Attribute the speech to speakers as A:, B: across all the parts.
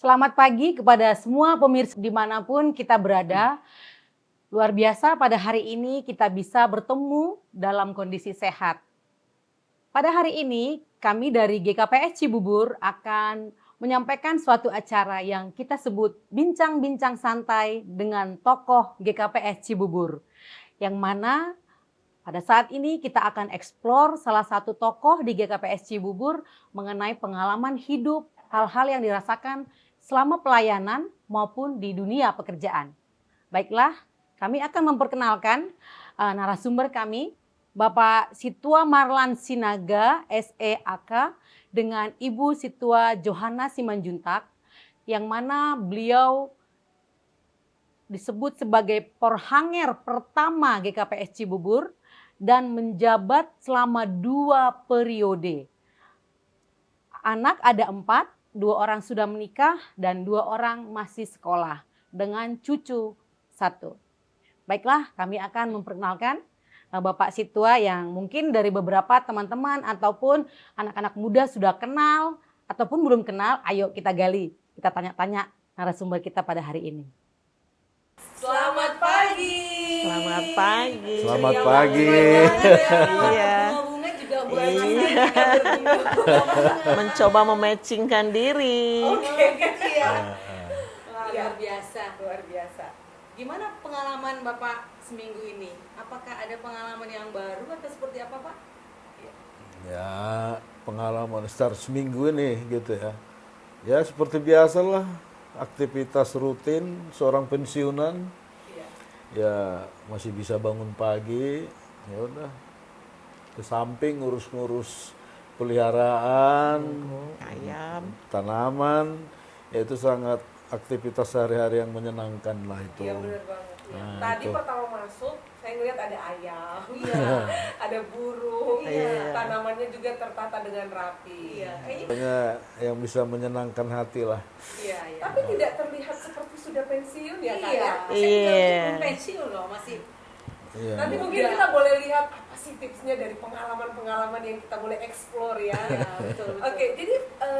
A: Selamat pagi kepada semua pemirsa dimanapun kita berada. Luar biasa pada hari ini kita bisa bertemu dalam kondisi sehat. Pada hari ini kami dari GKPS Cibubur akan menyampaikan suatu acara yang kita sebut bincang-bincang santai dengan tokoh GKPS Cibubur. Yang mana pada saat ini kita akan eksplor salah satu tokoh di GKPS Cibubur mengenai pengalaman hidup, hal-hal yang dirasakan selama pelayanan maupun di dunia pekerjaan. Baiklah, kami akan memperkenalkan narasumber kami, Bapak Situa Marlan Sinaga, SEAK, dengan Ibu Situa Johana Simanjuntak, yang mana beliau disebut sebagai porhanger pertama GKPS Cibubur dan menjabat selama 2 periode. Anak ada 4, 2 orang sudah menikah dan 2 orang masih sekolah dengan cucu 1. Baiklah, kami akan memperkenalkan Bapak Situa yang mungkin dari beberapa teman-teman ataupun anak-anak muda sudah kenal ataupun belum kenal. Ayo kita gali, kita tanya-tanya narasumber kita pada hari ini.
B: Selamat pagi.
C: Selamat pagi.
D: Selamat pagi.
C: Iya.
B: Bunga juga buat
C: Iya. Mencoba mematchingkan diri.
B: Oke, iya.
A: Luar biasa.
B: Luar biasa.
A: Gimana pengalaman Bapak seminggu ini? Apakah ada pengalaman yang baru atau seperti apa, Pak?
D: Ya, pengalaman start seminggu ini gitu ya. Ya seperti biasalah, aktivitas rutin seorang pensiunan.
B: Iya.
D: Ya masih bisa bangun pagi, ya udah. Ke samping ngurus-ngurus peliharaan,
C: Ayam.
D: tanaman, ya itu sangat aktivitas sehari-hari yang menyenangkan lah itu.
B: Iya benar banget.
D: Nah,
B: Tadi
D: itu.
B: pertama masuk, saya ngeliat ada ayam,
A: Iya.
B: ada burung,
C: Iya.
B: tanamannya juga tertata dengan rapi.
A: Iya.
D: Pokoknya yang bisa menyenangkan hati lah.
A: Iya, iya.
B: Tapi tidak terlihat seperti sudah pensiun ya, Kak?
A: Iya.
B: ya?
C: Iya.
A: Belum pensiun loh, masih.
D: Iya.
B: Nanti mungkin
A: Muda.
B: kita boleh lihat apa sih tipsnya dari pengalaman-pengalaman yang kita boleh explore ya.
A: Iya, betul.
B: Oke, jadi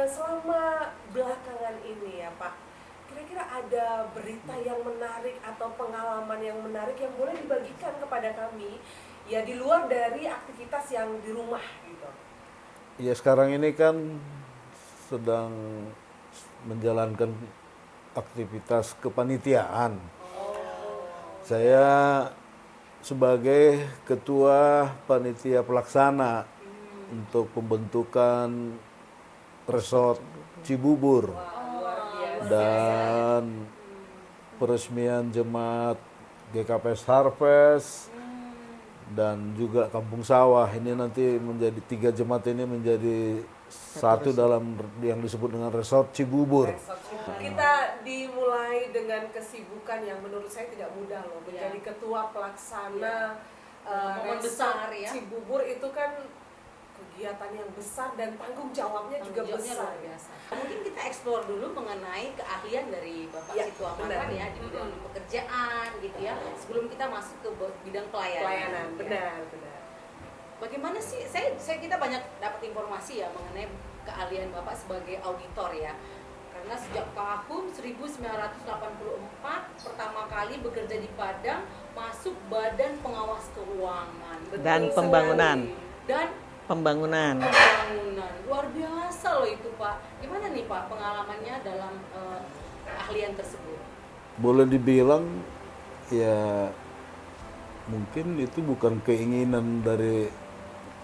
B: selama belakangan ini ya Pak, kira-kira ada berita yang menarik atau pengalaman yang menarik yang boleh dibagikan kepada kami ya di luar dari aktivitas yang di rumah gitu.
D: Ya sekarang ini kan sedang menjalankan aktivitas kepanitiaan. Saya sebagai ketua panitia pelaksana untuk pembentukan resort Cibubur
B: Luar biasa.
D: dan peresmian jemaat GKPS Harvest dan juga Kampung Sawah. Ini nanti menjadi 3 jemaat ini menjadi satu dalam yang disebut dengan resort Cibubur.
B: Kita dimulai dengan kesibukan yang menurut saya tidak mudah loh. Menjadi ketua pelaksana
A: Momen
B: resort
A: besar ya.
B: Cibubur itu kan kegiatan yang besar dan tanggung jawabnya juga
A: Tanggung jawabnya
B: besar.
A: luar biasa. Mungkin kita eksplor dulu mengenai keahlian dari Bapak
B: Ya,
A: Situa
B: benar.
A: Marlan ya di bidang pekerjaan gitu ya. Sebelum kita masuk ke bidang pelayanan.
B: Pelayanan,
A: Ya.
B: benar.
A: Bagaimana sih? Kita banyak dapat informasi ya mengenai keahlian Bapak sebagai auditor ya. Karena sejak tahun 1984 pertama kali bekerja di Padang masuk Badan Pengawas Keuangan.
C: Dan
B: Betul
C: pembangunan.
B: sekali.
A: Dan
C: Pembangunan.
A: pembangunan. Luar biasa loh itu Pak. Gimana nih Pak pengalamannya dalam keahlian tersebut?
D: Boleh dibilang ya mungkin itu bukan keinginan dari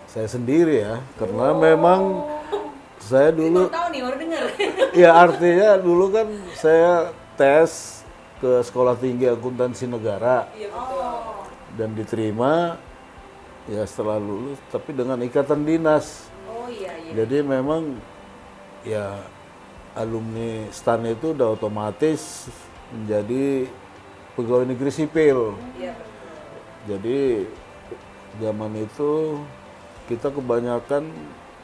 D: saya sendiri ya, karena memang saya dulu
A: Baru tahu nih, baru dengar.
D: ya artinya dulu kan saya tes ke Sekolah Tinggi Akuntansi Negara
B: Iya betul.
D: dan diterima ya setelah lulus tapi dengan ikatan dinas.
A: Oh iya iya.
D: Jadi memang ya alumni STAN itu udah otomatis menjadi pegawai negeri sipil.
B: Iya betul.
D: Jadi zaman itu kita kebanyakan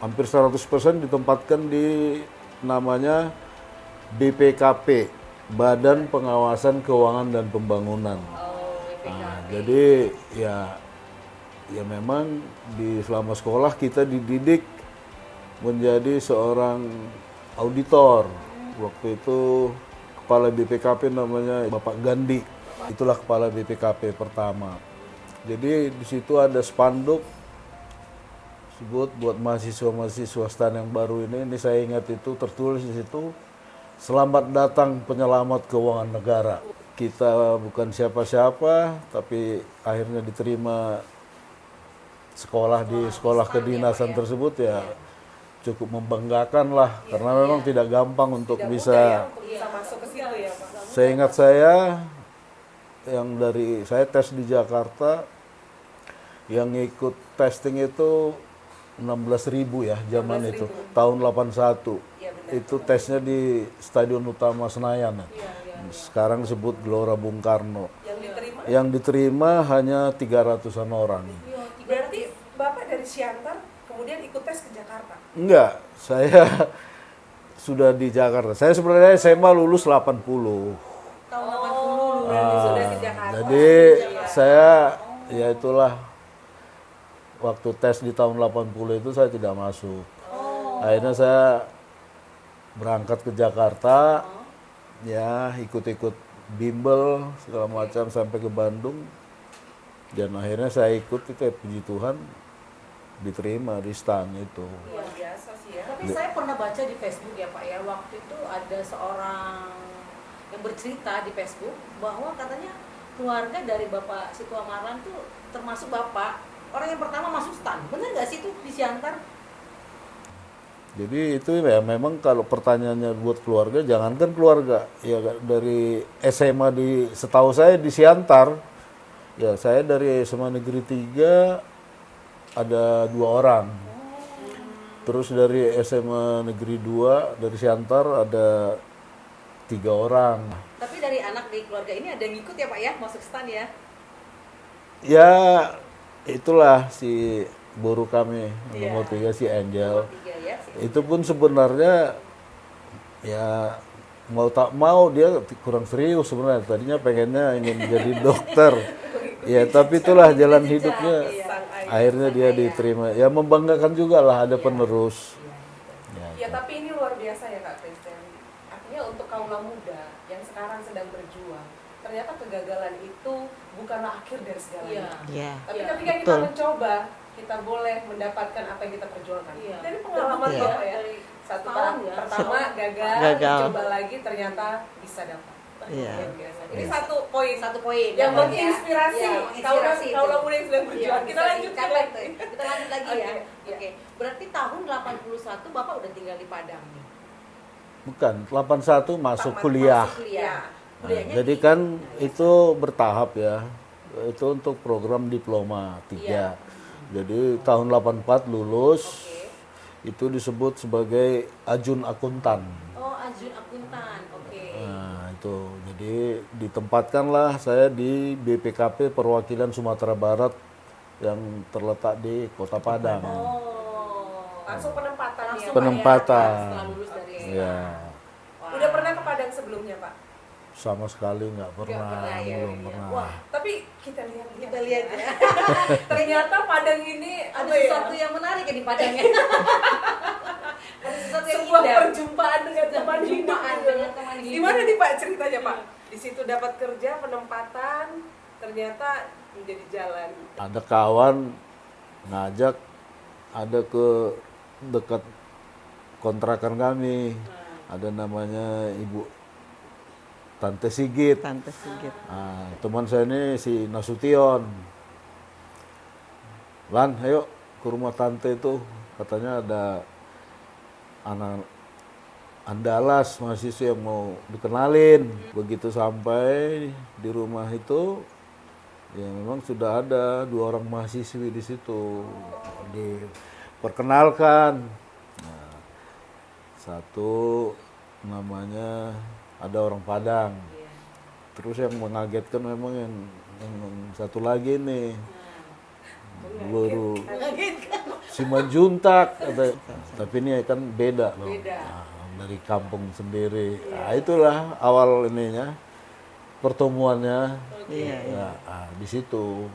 D: hampir 100% ditempatkan di namanya BPKP, Badan Pengawasan Keuangan dan Pembangunan.
A: Oh, BPKP.
D: Nah, jadi ya memang di selama sekolah kita dididik menjadi seorang auditor. Waktu itu kepala BPKP namanya Bapak Gandhi. Itulah kepala BPKP pertama. Jadi di situ ada spanduk sebut buat mahasiswa-mahasiswa STAN yang baru ini saya ingat itu tertulis di situ, selamat datang penyelamat keuangan negara. Kita bukan siapa-siapa, tapi akhirnya diterima sekolah di sekolah kedinasan tersebut ya cukup membanggakan lah, karena memang tidak gampang untuk
B: Tidak mudah ya
D: bisa.
B: untuk bisa masuk ke situ ya Pak.
D: Saya ingat saya yang dari saya tes di Jakarta, yang ikut testing itu 16.000 ya zaman itu, tahun 81.
B: Iya, benar.
D: Itu tesnya di Stadion Utama Senayan. Ya. Sekarang disebut Gelora Bung Karno.
B: Yang diterima
D: Yang diterima hanya 300-an orang.
B: berarti Bapak dari Siantar kemudian ikut tes ke Jakarta.
D: Enggak, saya sudah di Jakarta. Saya sebenarnya SMA lulus 80.
B: Tahun 80 berarti sudah ke Jakarta.
D: Jadi saya ya itulah, waktu tes di tahun 80 itu saya tidak masuk. Akhirnya saya berangkat ke Jakarta, ya ikut-ikut bimbel segala macam sampai ke Bandung. Dan akhirnya saya ikut itu, puji Tuhan diterima di STAN itu.
B: Luar biasa sih ya.
A: Tapi saya pernah baca di Facebook ya Pak ya, waktu itu ada seorang yang bercerita di Facebook bahwa katanya keluarga dari Bapak Situa Marlan tuh termasuk Bapak orang yang pertama masuk STAN. Benar nggak sih itu di Siantar?
D: Jadi itu ya memang kalau pertanyaannya buat keluarga, jangankan keluarga, ya dari SMA setahu saya di Siantar, ya saya dari SMA Negeri 3 ada 2 orang. Terus dari SMA Negeri 2 dari Siantar ada 3 orang.
A: Tapi dari anak di keluarga ini ada yang ikut ya Pak ya masuk STAN ya?
D: Ya itulah si guru kami nomor 3 si Angel.
A: Tiga ya.
D: Itu pun sebenarnya ya mau tak mau dia kurang serius sebenarnya. Tadinya pengennya ingin jadi dokter. Ya tapi itulah jalan hidupnya. Akhirnya dia diterima. Ya membanggakan juga lah ada penerus.
B: Ya tapi ini luar biasa ya Kak Kristen. Artinya untuk kaula muda yang sekarang sedang berjuang, ternyata kegagalan itu bukanlah akhir dari segalanya.
C: Ya.
B: Tapi
A: Iya,
B: ketika kita mencoba, kita boleh mendapatkan apa yang kita perjuangkan.
A: Iya.
B: Dari pengalaman
C: Iya.
B: Bapak ya.
A: Dari
B: Satu
A: tahun
B: tahun
A: ya.
B: pertama gagal,
C: Gagal.
B: coba lagi ternyata bisa dapat.
C: Iya.
B: Luar biasa. Ini satu poin
A: Satu poin
B: yang
A: Bapak,
B: menginspirasi
A: ya, menginspirasi itu.
B: kaula muda yang sedang berjuang.
A: Iya,
B: Kita
A: bisa
B: lanjutkan
A: dicatat
B: lagi.
A: tuh. Kita lanjut lagi ya.
B: Oke,
A: Oke. Berarti tahun 81 Bapak udah tinggal di Padang nih.
D: Bukan, 81 masuk kuliah.
A: Masuk kuliah.
D: Nah,
A: Kuliahnya
D: jadi
A: di-
D: kan itu bertahap ya. Itu untuk program diploma 3. Jadi tahun 84 lulus. Itu disebut sebagai ajun akuntan.
A: Oh, ajun akuntan. Oke.
D: Nah, itu. Jadi ditempatkanlah saya di BPKP Perwakilan Sumatera Barat yang terletak di Kota Padang.
A: Oh.
B: Langsung penempatan
A: Langsung
B: ya.
D: Penempatan.
A: Setelah lulus dari SMA.
D: Ya,
B: Udah pernah ke Padang sebelumnya, Pak?
D: sama sekali nggak pernah,
A: pernah, ya,
D: belum
A: ya.
D: pernah.
A: Wah,
B: Tapi kita lihat
A: kita lihat ya.
B: ternyata Padang ini
A: Ada
B: apa ya?
A: sesuatu yang menarik ya di Padang ya. Ada sesuatu yang
B: Sebuah
A: indah.
B: perjumpaan dengan teman hidup.
A: Perjumpaan dengan teman hidup.
B: Gimana nih Pak ceritanya Pak? Di situ dapat kerja, penempatan, ternyata menjadi jalan.
D: Ada kawan ngajak, ada ke dekat kontrakan kami, ada namanya Ibu Tante Sigit.
C: Tante Sigit.
D: Nah, teman saya ini si Nasution. Lan, ayo ke rumah tante itu, katanya ada anak Andalas mahasiswa yang mau dikenalin. Begitu sampai di rumah itu, ya memang sudah ada 2 orang mahasiswi di situ. Diperkenalkan. Nah, satu namanya ada orang Padang. Terus yang mengagetkan memang yang satu lagi nih. Baru Simanjuntak, tapi ini kan beda loh. Nah, dari kampung sendiri. Nah, itulah awal ininya pertemuannya.
C: Iya.
D: Ya, di situ.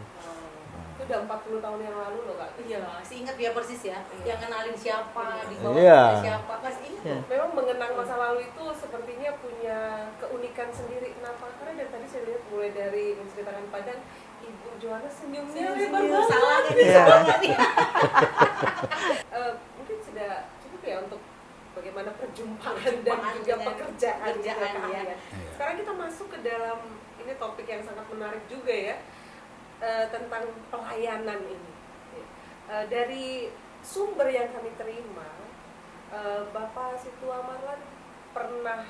B: Itu udah 40 tahun yang lalu loh Kak.
A: Iya, masih ingat dia persis ya. Yang kenalin siapa, di bawah
D: Iya.
A: siapa, masih ingat.
C: Iya.
B: Memang mengenang masa lalu itu sepertinya punya keunikan sendiri. Kenapa? Karena dari tadi saya lihat mulai dari menceritakan Padang, Ibu Johanna senyumnya lebar banget.
A: Salah kan?
C: Iya.
A: Salah kan?
B: Mungkin sudah cukup ya untuk bagaimana perjumpaan dan
A: Perjumpaan
B: juga
A: dengan
B: pekerjaan
A: pekerjaan,
B: Kak
A: ya.
B: Alia. Sekarang kita masuk ke dalam ini topik yang sangat menarik juga ya, tentang pelayanan ini. Dari sumber yang kami terima, Bapak Situa Marwan pernah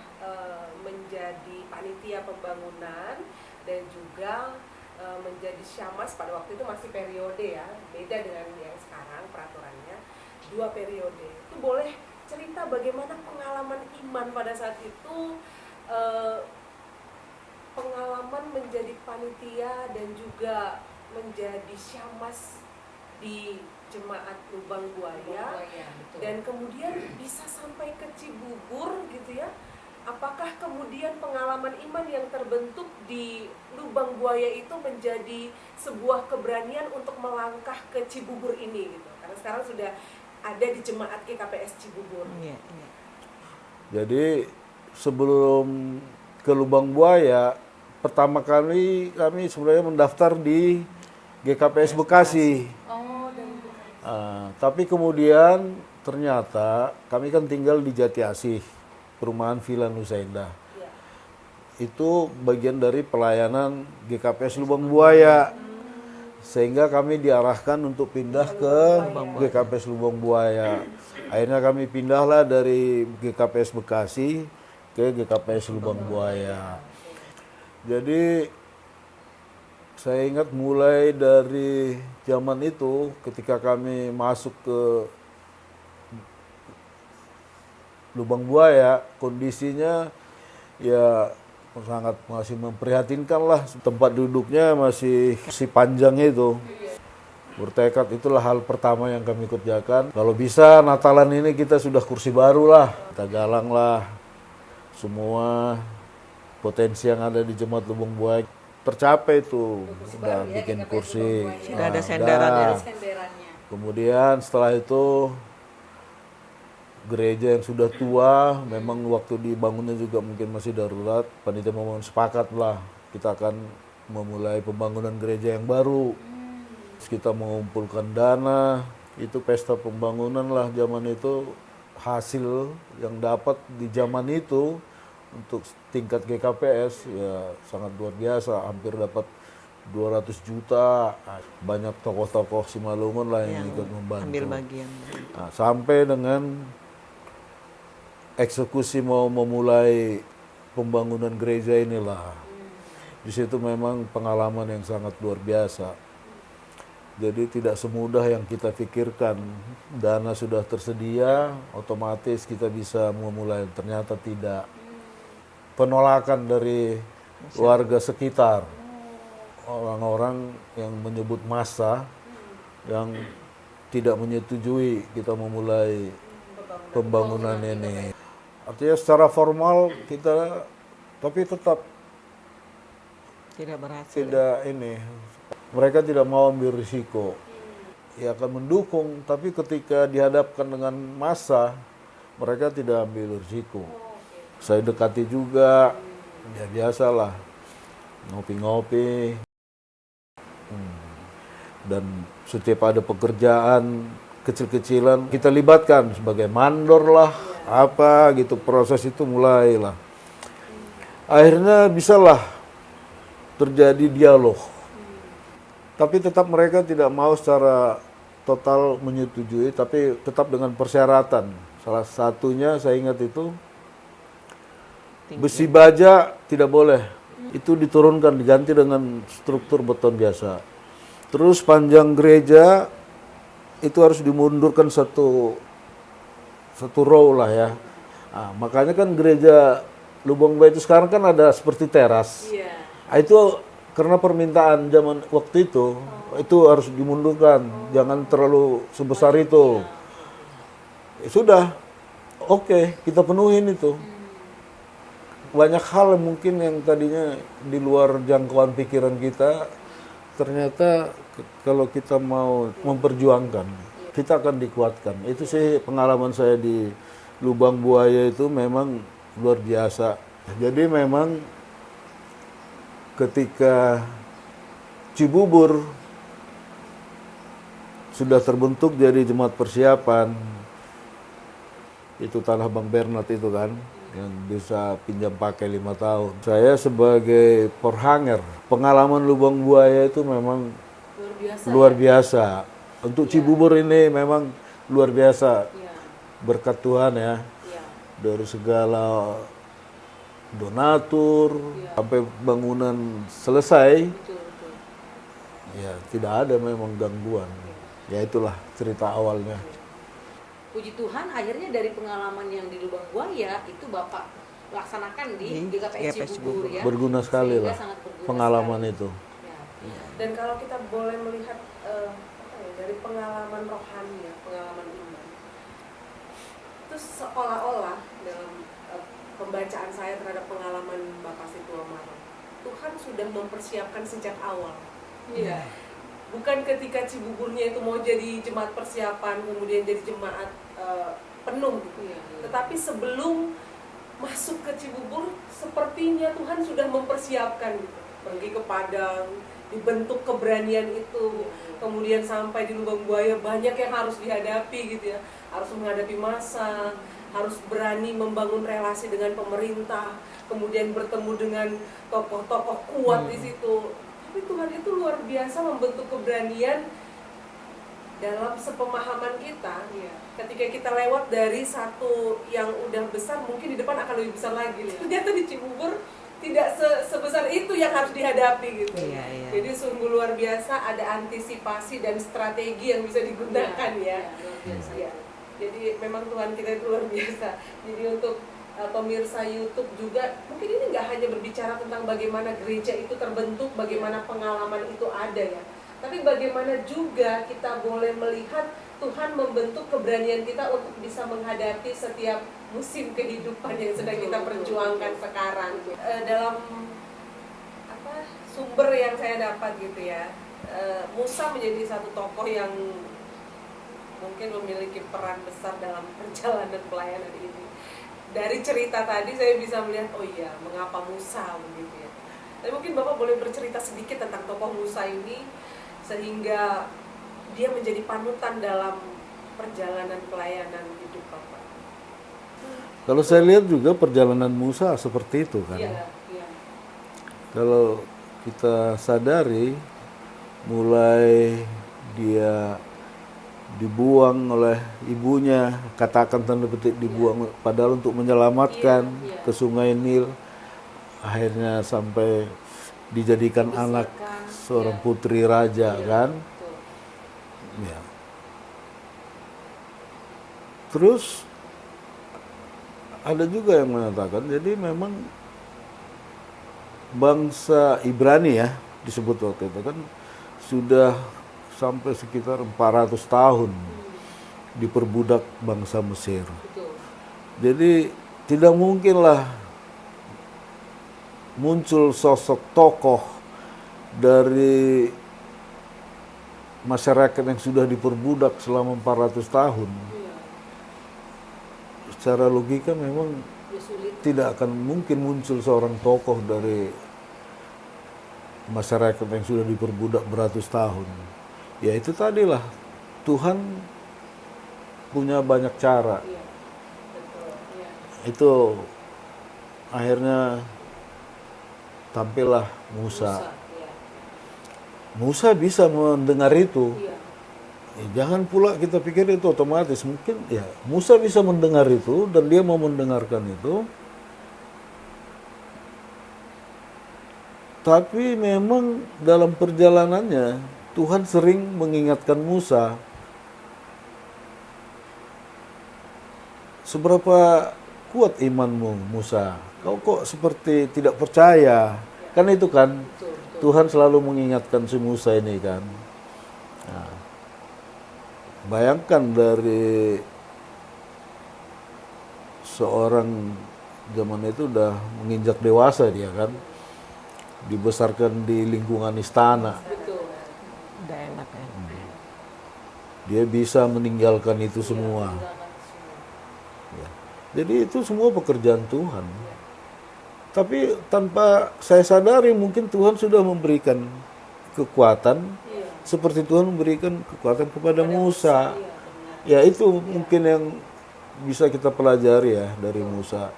B: menjadi panitia pembangunan dan juga menjadi syamas pada waktu itu masih periode ya, beda dengan yang sekarang peraturannya 2 periode. Itu boleh cerita bagaimana pengalaman iman pada saat itu, pengalaman menjadi panitia dan juga menjadi syamas di jemaat Lubang Buaya,
A: Betul.
B: dan kemudian bisa sampai ke Cibubur gitu ya. Apakah kemudian pengalaman iman yang terbentuk di Lubang Buaya itu menjadi sebuah keberanian untuk melangkah ke Cibubur ini gitu? Karena sekarang sudah ada di jemaat GKPS Cibubur.
C: Iya, iya.
D: Jadi sebelum ke Lubang Buaya, pertama kali kami sebenarnya mendaftar di GKPS Bekasi.
B: Oh, dan
D: Tapi kemudian ternyata kami kan tinggal di Jati Asih, perumahan Villa Nusa Indah.
B: ya.
D: Itu bagian dari pelayanan GKPS Lubang Buaya. Sehingga kami diarahkan untuk pindah ke GKPS Lubang Buaya. Akhirnya kami pindahlah dari GKPS Bekasi ke GKPS Lubang Buaya. Jadi saya ingat mulai dari zaman itu ketika kami masuk ke Lubang Buaya, kondisinya ya sangat masih memprihatinkan lah. Tempat duduknya masih panjang itu. Bertekad itulah hal pertama yang kami kerjakan. Kalau bisa Natalan ini kita sudah kursi baru lah. Kita galang lah semua potensi yang ada di Jemaat Lubang Buaya. Tercapai itu. Udah
A: baru ya,
D: bikin
A: GKPS
D: kursi.
A: Lubang Buaya.
C: Sudah ada
D: Nah,
C: senderannya.
D: udah.
A: Senderannya.
D: Kemudian setelah itu gereja yang sudah tua, memang waktu dibangunnya juga mungkin masih darurat. Panitia membangun sepakat lah, kita akan memulai pembangunan gereja yang baru. Terus kita mengumpulkan dana, itu pesta pembangunan lah zaman itu. Hasil yang dapat di zaman itu untuk tingkat GKPS ya sangat luar biasa, hampir dapat 200 juta. Banyak tokoh-tokoh Simalungun lah yang ikut membantu.
C: Ambil bagian.
D: Nah, sampai dengan eksekusi mau memulai pembangunan gereja inilah. Di situ memang pengalaman yang sangat luar biasa. Jadi tidak semudah yang kita pikirkan. Dana sudah tersedia, otomatis kita bisa memulai. Ternyata tidak. Penolakan dari warga sekitar. Orang-orang yang menyebut massa yang tidak menyetujui kita memulai pembangunan ini. Artinya secara formal kita, tapi tetap
C: Tidak berhasil.
D: tidak ini. Mereka tidak mau ambil risiko. Ya akan mendukung, tapi ketika dihadapkan dengan massa, mereka tidak ambil risiko. Saya dekati juga, ya biasalah, ngopi-ngopi. Dan setiap ada pekerjaan kecil-kecilan kita libatkan sebagai mandor lah, apa gitu, proses itu mulailah. Akhirnya bisalah terjadi dialog. Tapi tetap mereka tidak mau secara total menyetujui, tapi tetap dengan persyaratan. Salah satunya saya ingat itu, besi baja tidak boleh. Itu diturunkan, diganti dengan struktur beton biasa. Terus panjang gereja itu harus dimundurkan satu row lah ya. Nah, makanya kan gereja Lubang Buaya itu sekarang kan ada seperti teras.
B: Iya.
D: Nah, itu karena permintaan zaman waktu itu harus dimundurkan, jangan terlalu sebesar itu. Ya sudah, oke, kita penuhin itu. Banyak hal mungkin yang tadinya di luar jangkauan pikiran kita, ternyata kalau kita mau memperjuangkan, kita akan dikuatkan. Itu sih pengalaman saya di Lubang Buaya itu memang luar biasa. Jadi memang ketika Cibubur sudah terbentuk jadi jemaat persiapan, itu tanah Bang Bernard itu kan, yang bisa pinjam pakai 5 tahun. Saya sebagai perhanger, pengalaman Lubang Buaya itu memang luar biasa. Untuk Cibubur ini memang luar biasa. Berkat Tuhan ya. Dari segala donatur sampai bangunan selesai. Ya, tidak ada memang gangguan. Ya itulah cerita awalnya.
A: Puji Tuhan akhirnya dari pengalaman yang di Lubang Buaya itu Bapak laksanakan di GKPS Cibubur ya.
D: Berguna sekali
A: Sehingga
D: lah
A: sangat berguna
D: pengalaman
A: sekali.
D: itu.
A: Ya.
B: Dan kalau kita boleh melihat dari pengalaman rohani ya, pengalaman iman, itu seolah-olah dalam pembacaan saya terhadap pengalaman Bapak Situamaro, Tuhan sudah mempersiapkan sejak awal. Iya. Bukan ketika Cibuburnya itu mau jadi jemaat persiapan, kemudian jadi jemaat penuh gitu ya. Tetapi sebelum masuk ke Cibubur, sepertinya Tuhan sudah mempersiapkan gitu. Pergi ke Padang, dibentuk keberanian itu, kemudian sampai di Lubang Buaya banyak yang harus dihadapi gitu ya. Harus menghadapi masa, harus berani membangun relasi dengan pemerintah, kemudian bertemu dengan tokoh-tokoh kuat di situ. Tapi Tuhan itu luar biasa membentuk keberanian dalam sepemahaman kita. Ketika kita lewat dari satu yang udah besar, mungkin di depan akan lebih besar lagi. Ternyata di Cibubur tidak sebesar itu yang harus dihadapi gitu. Jadi sungguh luar biasa, ada antisipasi dan strategi yang bisa digunakan ya.
A: Luar biasa.
B: Ya. Jadi memang Tuhan kita itu luar biasa. Jadi untuk pemirsa YouTube juga, mungkin ini nggak hanya berbicara tentang bagaimana gereja itu terbentuk, bagaimana pengalaman itu ada ya, tapi bagaimana juga kita boleh melihat Tuhan membentuk keberanian kita untuk bisa menghadapi setiap musim kehidupan yang sedang kita perjuangkan sekarang. Dalam sumber yang saya dapat gitu ya, Musa menjadi satu tokoh yang mungkin memiliki peran besar dalam perjalanan pelayanan ini. Dari cerita tadi saya bisa melihat, oh iya, mengapa Musa begitu ya. Tapi mungkin Bapak boleh bercerita sedikit tentang tokoh Musa ini, sehingga dia menjadi panutan dalam perjalanan pelayanan hidup Bapak.
D: Kalau saya lihat juga perjalanan Musa seperti itu kan.
B: Iya.
D: Kalau kita sadari, mulai dia dibuang oleh ibunya, katakan tanda petik dibuang, padahal untuk menyelamatkan ke Sungai Nil, akhirnya sampai dijadikan anak seorang putri raja kan. Ya. Terus ada juga yang mengatakan, jadi memang bangsa Ibrani ya disebut waktu itu kan sudah sampai sekitar 400 tahun diperbudak bangsa Mesir. Jadi tidak mungkinlah muncul sosok tokoh dari masyarakat yang sudah diperbudak selama 400 tahun. Secara logika memang tidak akan mungkin muncul seorang tokoh dari masyarakat yang sudah diperbudak beratus tahun. Ya itu tadilah, Tuhan punya banyak cara. Itu akhirnya tampillah Musa. Musa bisa mendengar itu. Ya, jangan pula kita pikir itu otomatis. Mungkin ya Musa bisa mendengar itu dan dia mau mendengarkan itu. Tapi memang dalam perjalanannya Tuhan sering mengingatkan Musa, seberapa kuat imanmu Musa? Kau kok seperti tidak percaya? Kan itu kan, Tuhan selalu mengingatkan si Musa ini kan. Nah, bayangkan dari seorang zaman itu udah menginjak dewasa dia kan, dibesarkan di lingkungan istana.
C: Dan
D: dia bisa meninggalkan itu semua. Ya. Jadi itu semua pekerjaan Tuhan. Tapi tanpa saya sadari mungkin Tuhan sudah memberikan kekuatan seperti Tuhan memberikan kekuatan kepada Musa. Ya itu mungkin yang bisa kita pelajari ya dari Musa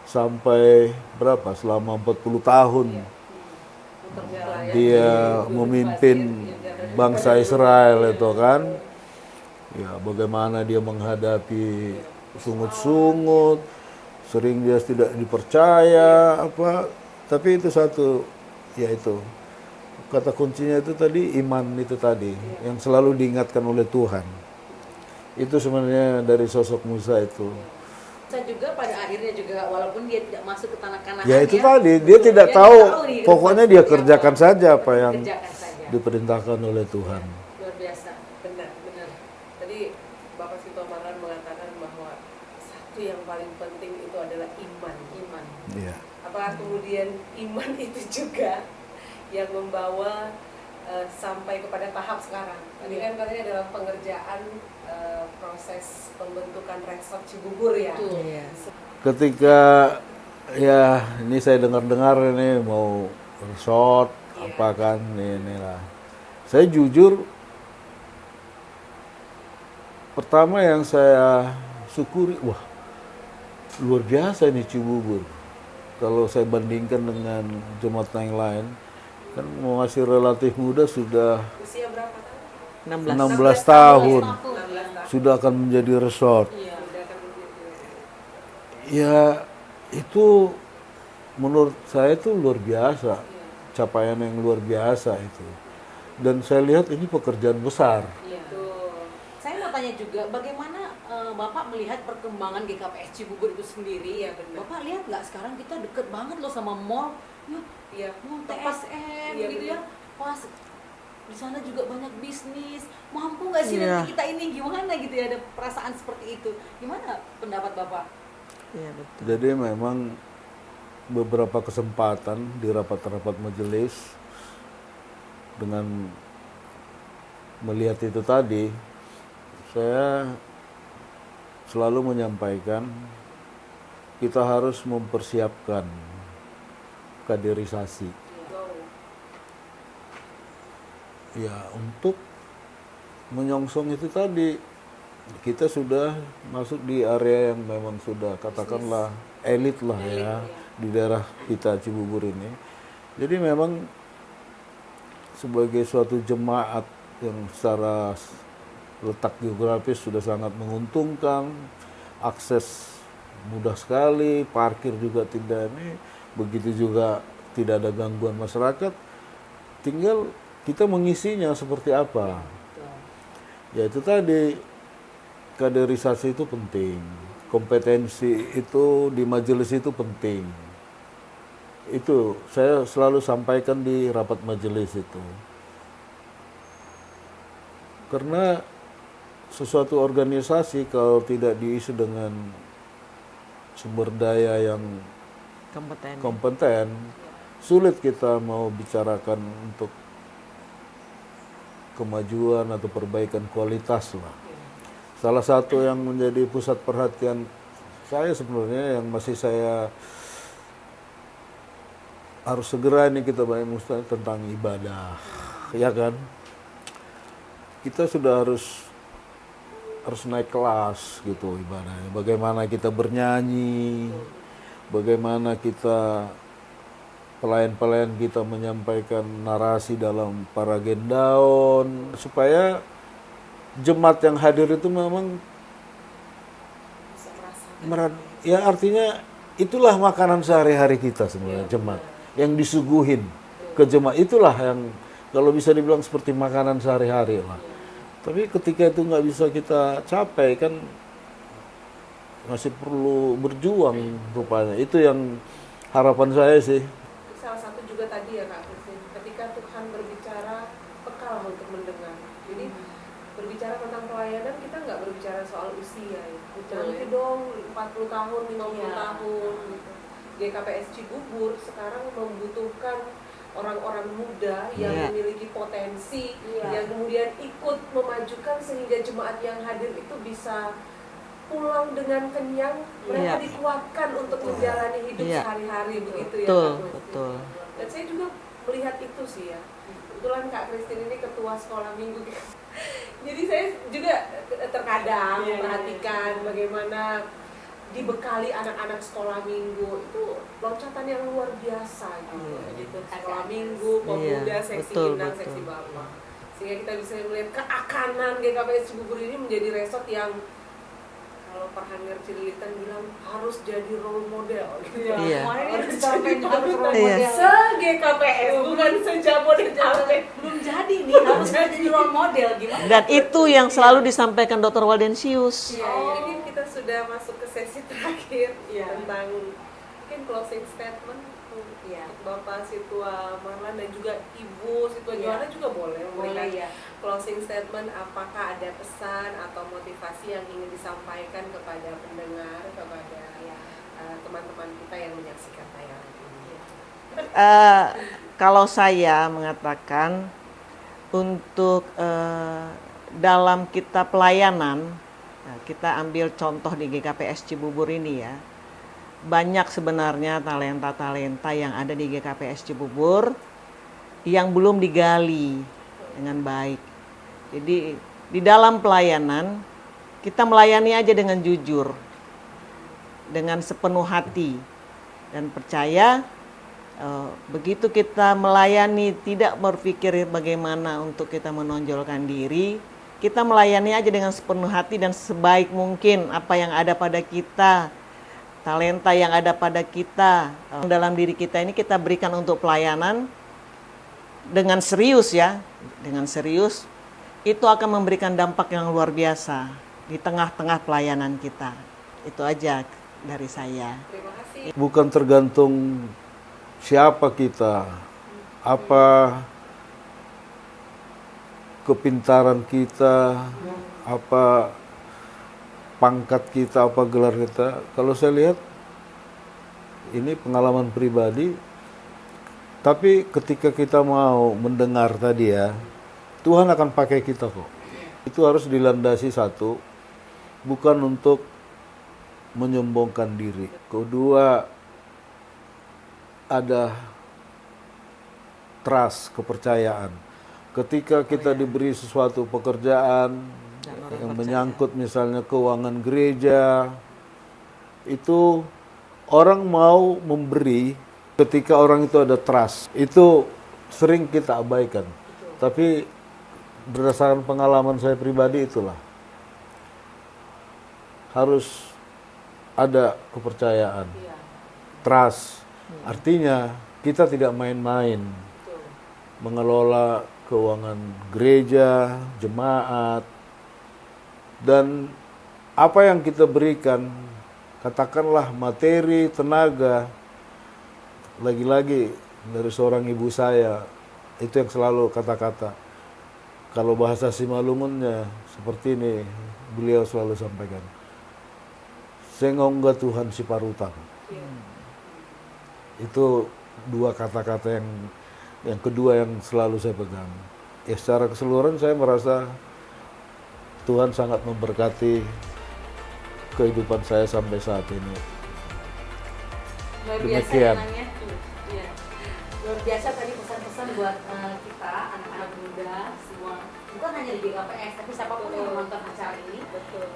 D: sampai berapa selama 40 tahun dia memimpin bangsa Israel itu kan. Ya bagaimana dia menghadapi sungut-sungut, sering dia tidak dipercaya apa, tapi itu satu yaitu kata kuncinya itu tadi iman itu tadi yang selalu diingatkan oleh Tuhan. Itu sebenarnya dari sosok Musa itu.
A: Musa juga pada akhirnya juga walaupun dia tidak masuk ke tanah Kanaan.
D: Ya itu tadi dia tidak tahu, pokoknya dia kerjakan saja apa yang diperintahkan oleh Tuhan.
A: Luar biasa.
B: Benar. Tadi Bapak Sito Maran mengatakan bahwa satu yang paling penting itu adalah iman.
D: Iya.
B: Apakah kemudian iman itu juga yang membawa sampai kepada tahap sekarang? Tadi kan katanya dalam pengerjaan proses pembentukan resort Cibubur ya.
C: Iya.
D: Ketika ya ini saya dengar-dengar ini mau resort apa kan inilah. Saya jujur pertama yang saya syukuri, wah luar biasa ini Cibubur. Kalau saya bandingkan dengan jemaat yang lain, kan masih relatif muda sudah
B: Usia berapa tahun?
C: 16.
D: 16 tahun
B: 16 tahun.
D: sudah akan menjadi resort.
B: Sudah akan menjadi.
D: Ya itu menurut saya itu luar biasa, capaian yang luar biasa itu. Dan saya lihat ini pekerjaan besar.
B: Betul.
A: Saya mau tanya juga, bagaimana Bapak melihat perkembangan GKPS Cibubur itu sendiri?
B: Iya, benar.
A: Bapak lihat nggak sekarang kita deket banget loh sama mall,
B: Iya.
A: mall
B: Tepat.
A: TSM
B: Iya,
A: gitu ya.
B: benar.
A: Pas di sana juga banyak bisnis. Mampu nggak sih
C: Iya.
A: nanti kita ini gimana gitu ya, ada perasaan seperti itu? Gimana pendapat Bapak?
C: Iya betul.
D: Jadi memang beberapa kesempatan di rapat-rapat majelis dengan melihat itu tadi, saya selalu menyampaikan kita harus mempersiapkan kaderisasi. Ya untuk menyongsong itu tadi kita sudah masuk di area yang memang sudah katakanlah elit lah ya di daerah kita Cibubur ini. Jadi memang sebagai suatu jemaat yang secara letak geografis sudah sangat menguntungkan, akses mudah sekali, parkir juga tidak ini, begitu juga tidak ada gangguan masyarakat, tinggal kita mengisinya seperti apa. Ya itu tadi, kaderisasi itu penting, kompetensi itu di majelis itu penting. Itu saya selalu sampaikan di rapat majelis itu. Karena sesuatu organisasi kalau tidak diisi dengan sumber daya yang kompeten, sulit kita mau bicarakan untuk kemajuan atau perbaikan kualitas lah. Salah satu yang menjadi pusat perhatian saya sebenarnya yang masih saya harus segera ini kita banyak mustahil tentang ibadah, ya kan? Kita sudah harus naik kelas gitu ibadahnya. Bagaimana kita bernyanyi, bagaimana kita pelayan-pelayan kita menyampaikan narasi dalam paragendaon supaya jemaat yang hadir itu memang ya artinya itulah makanan sehari-hari kita sebenarnya jemaat yang disuguhin ke jemaat itulah yang kalau bisa dibilang seperti makanan sehari-hari lah. Tapi ketika itu nggak bisa kita capai kan masih perlu berjuang rupanya. Itu yang harapan saya sih.
B: Salah satu juga tadi ya Kak Christine, ketika Tuhan berbicara peka untuk mendengar. Jadi berbicara tentang pelayanan kita nggak berbicara soal usia ya. Nanti dong 40 tahun, 50 tahun gitu. GKPS Cibubur sekarang membutuhkan orang-orang muda yang
C: Iya.
B: memiliki potensi,
A: Iya.
B: yang kemudian ikut memajukan sehingga jemaat yang hadir itu bisa pulang dengan kenyang, mereka
C: Iya.
B: dikuatkan untuk menjalani hidup
C: Iya.
B: sehari-hari begitu ya
C: Betul,
B: Kak Christine.
C: betul.
B: Dan saya juga melihat itu sih ya. Kebetulan Kak Christine ini ketua sekolah minggu. Jadi saya juga terkadang memperhatikan bagaimana dibekali anak-anak sekolah minggu itu loncatan yang luar biasa gitu. Gitu. Sekolah minggu, pemuda,
C: Iya,
B: seksi
C: betul,
B: bintang,
C: betul.
B: seksi bapak. Sehingga kita bisa melihat keakanan GKPS Cibubur ini menjadi resort yang kalau Parhanger Cililitan bilang harus jadi role model gitu.
C: Iya.
A: Kemarin ini disampaikan harus role
C: Iya.
A: model.
B: Se-GKPS, bukan se-Jabodetabek.
A: Belum jadi nih, harus jadi role model gimana?
C: Dan itu yang selalu disampaikan Dr. Waldensius.
B: Iya, ini kita sudah masuk ke sesi terakhir
A: Iya.
B: tentang mungkin closing statement
A: Iya.
B: Bapak Situa Marlan dan juga Ibu Situa
A: Iya.
B: Johanna juga boleh memberikan
A: Boleh ya.
B: closing statement, apakah ada pesan atau motivasi yang ingin disampaikan kepada pendengar, kepada teman-teman kita yang menyaksikan tayangan ini.
C: Kalau saya mengatakan untuk dalam kita pelayanan, kita ambil contoh di GKPS Cibubur ini ya, banyak sebenarnya talenta-talenta yang ada di GKPS Cibubur yang belum digali dengan baik. Jadi di dalam pelayanan kita melayani aja dengan jujur, dengan sepenuh hati dan percaya. Begitu kita melayani tidak berpikir bagaimana untuk kita menonjolkan diri, kita melayani aja dengan sepenuh hati dan sebaik mungkin apa yang ada pada kita, talenta yang ada pada kita, dalam diri kita ini kita berikan untuk pelayanan dengan serius ya, dengan serius itu akan memberikan dampak yang luar biasa di tengah-tengah pelayanan kita. Itu aja dari saya.
B: Terima kasih.
D: Bukan tergantung siapa kita, apa kepintaran kita, apa pangkat kita, apa gelar kita. Kalau saya lihat ini pengalaman pribadi, tapi ketika kita mau mendengar tadi ya, Tuhan akan pakai kita kok. Itu harus dilandasi satu, bukan untuk menyombongkan diri. Kedua, ada trust, kepercayaan. Ketika kita diberi sesuatu pekerjaan yang menyangkut misalnya keuangan gereja, itu orang mau memberi ketika orang itu ada trust. Itu sering kita abaikan. Tapi berdasarkan pengalaman saya pribadi itulah. Harus ada kepercayaan. Trust. Artinya kita tidak main-main mengelola keuangan gereja, jemaat, dan apa yang kita berikan, katakanlah materi, tenaga, lagi-lagi dari seorang ibu saya, itu yang selalu kata-kata. Kalau bahasa Simalungunnya seperti ini, beliau selalu sampaikan, "Sengongga Tuhan si parutang." Itu dua kata-kata yang kedua yang selalu saya pegang. Ya secara keseluruhan saya merasa Tuhan sangat memberkati kehidupan saya sampai saat ini.
A: Luar biasa
D: Demikian.
A: ya, Nang, ya. Iya. Luar biasa tadi pesan-pesan buat kita anak-anak muda semua, bukan hanya di GKPS tapi siapapun yang menonton acara ini.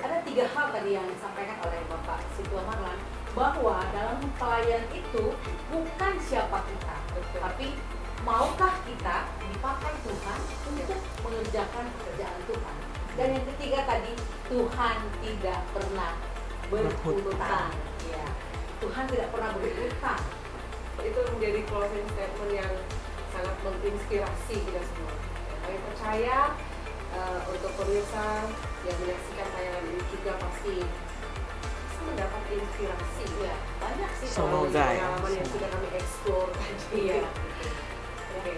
A: Ada 3 hal tadi yang disampaikan oleh Bapak Situa Marlan, bahwa dalam pelayan itu bukan siapa kita, tapi maukah kita dipakai Tuhan untuk mengerjakan pekerjaan Tuhan. Dan yang ketiga tadi, Tuhan tidak pernah berhutang. Ya. Tuhan tidak pernah berhutang.
B: Itu menjadi closing statement yang sangat menginspirasi kita semua. Kami percaya untuk pemirsa yang menyaksikan tayangan ini juga pasti bisa mendapat inspirasi.
A: Ya, banyak sih
C: Semoga ya.
B: pengalaman yang sudah kami explore tadi.
A: Iya.
B: Oke.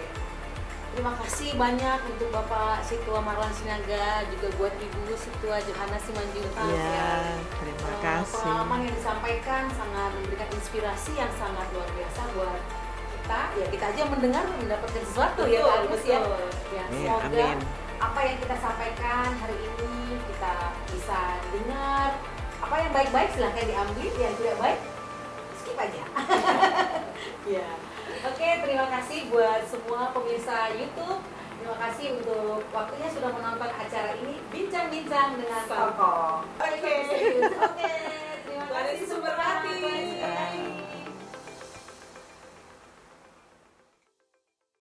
A: Terima kasih banyak untuk Bapak Situa Marlan Sinaga, juga buat Ibu Situa Johanna Simanjuntak.
C: Ya, terima kasih.
A: Pengalaman yang disampaikan sangat memberikan inspirasi yang sangat luar biasa buat kita ya kita aja mendengar mendapatkan sesuatu ya
B: Betul,
A: Kak Agus ya.
B: betul.
A: Ya,
C: Iya,
A: semoga
C: amin.
A: apa yang kita sampaikan hari ini kita bisa dengar. Apa yang baik-baik silahkan diambil, yang tidak baik skip aja. Ya. Oke, terima kasih buat semua pemirsa YouTube. Terima kasih untuk waktunya sudah menonton acara ini Bincang-bincang dengan Koko.